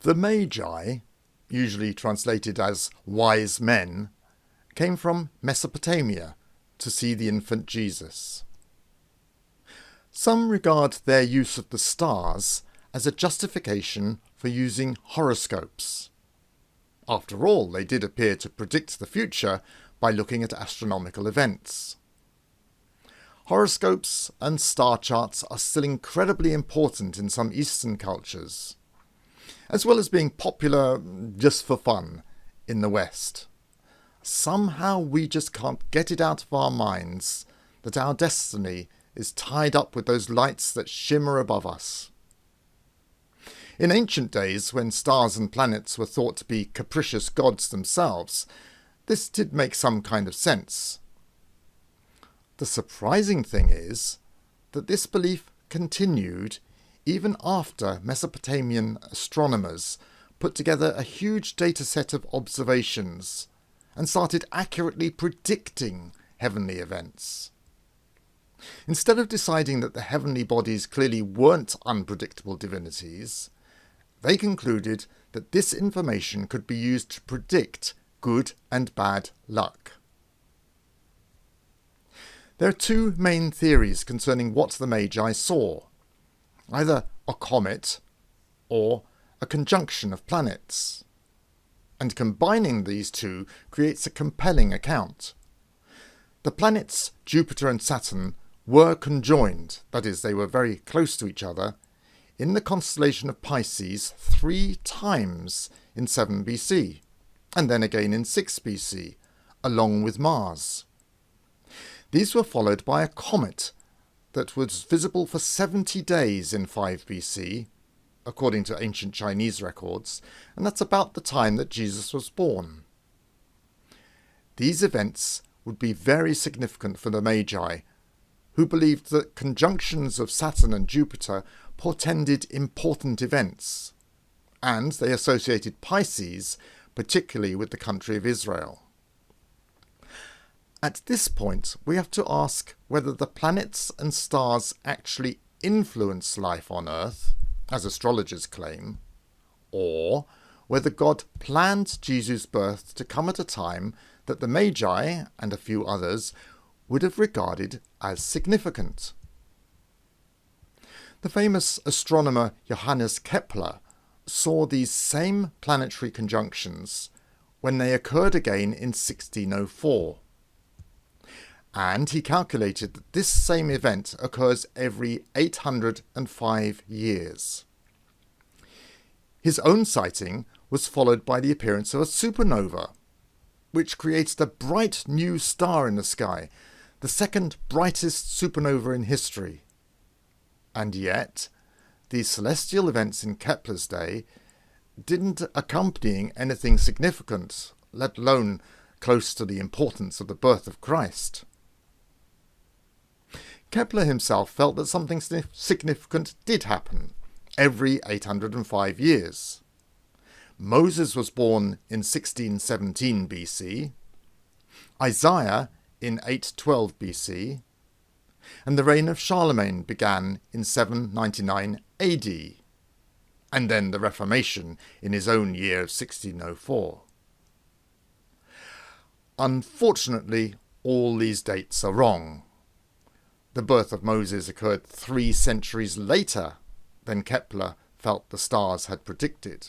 The Magi, usually translated as wise men, came from Mesopotamia to see the infant Jesus. Some regard their use of the stars as a justification for using horoscopes. After all, they did appear to predict the future by looking at astronomical events. Horoscopes and star charts are still incredibly important in some Eastern cultures, as well as being popular just for fun in the West. Somehow we just can't get it out of our minds that our destiny is tied up with those lights that shimmer above us. In ancient days, when stars and planets were thought to be capricious gods themselves, this did make some kind of sense. The surprising thing is that this belief continued even after Mesopotamian astronomers put together a huge data set of observations and started accurately predicting heavenly events. Instead of deciding that the heavenly bodies clearly weren't unpredictable divinities, they concluded that this information could be used to predict good and bad luck. There are two main theories concerning what the Magi saw: either a comet or a conjunction of planets. And combining these two creates a compelling account. The planets Jupiter and Saturn were conjoined, that is, they were very close to each other, in the constellation of Pisces 3 times in 7 BC, and then again in 6 BC, along with Mars. These were followed by a comet that was visible for 70 days in 5 BC, according to ancient Chinese records, and that's about the time that Jesus was born. These events would be very significant for the Magi, who believed that conjunctions of Saturn and Jupiter portended important events, and they associated Pisces particularly with the country of Israel. At this point, we have to ask whether the planets and stars actually influence life on Earth, as astrologers claim, or whether God planned Jesus' birth to come at a time that the Magi and a few others would have regarded as significant. The famous astronomer Johannes Kepler saw these same planetary conjunctions when they occurred again in 1604. And he calculated that this same event occurs every 805 years. His own sighting was followed by the appearance of a supernova, which created a bright new star in the sky, the second brightest supernova in history. And yet, these celestial events in Kepler's day didn't accompany anything significant, let alone close to the importance of the birth of Christ. Kepler himself felt that something significant did happen every 805 years. Moses was born in 1617 BC, Isaiah in 812 BC, and the reign of Charlemagne began in 799 AD, and then the Reformation in his own year of 1604. Unfortunately, all these dates are wrong. The birth of Moses occurred 3 centuries later than Kepler felt the stars had predicted.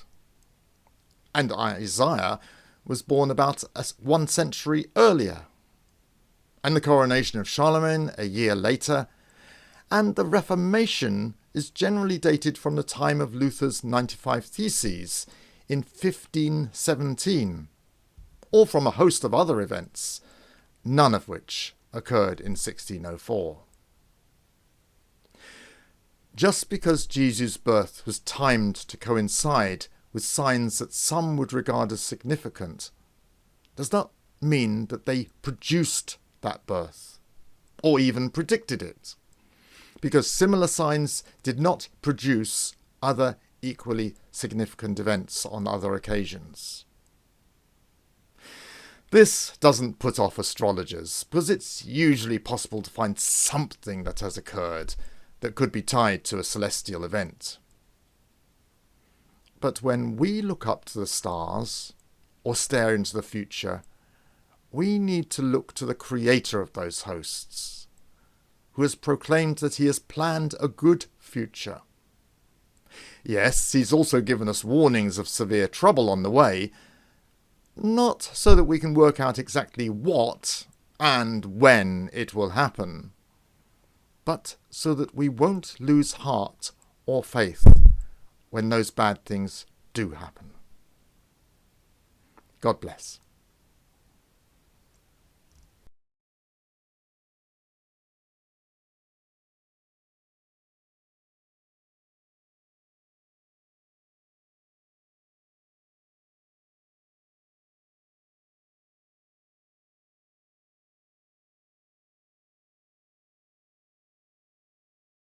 And Isaiah was born about 1 century earlier. And the coronation of Charlemagne a year later, and the Reformation is generally dated from the time of Luther's 95 Theses in 1517, or from a host of other events, none of which occurred in 1604. Just because Jesus' birth was timed to coincide with signs that some would regard as significant, does not mean that they produced that birth, or even predicted it, because similar signs did not produce other equally significant events on other occasions. This doesn't put off astrologers, because it's usually possible to find something that has occurred that could be tied to a celestial event. But when we look up to the stars or stare into the future, we need to look to the creator of those hosts, who has proclaimed that he has planned a good future. Yes, he's also given us warnings of severe trouble on the way, not so that we can work out exactly what and when it will happen, but so that we won't lose heart or faith when those bad things do happen. God bless.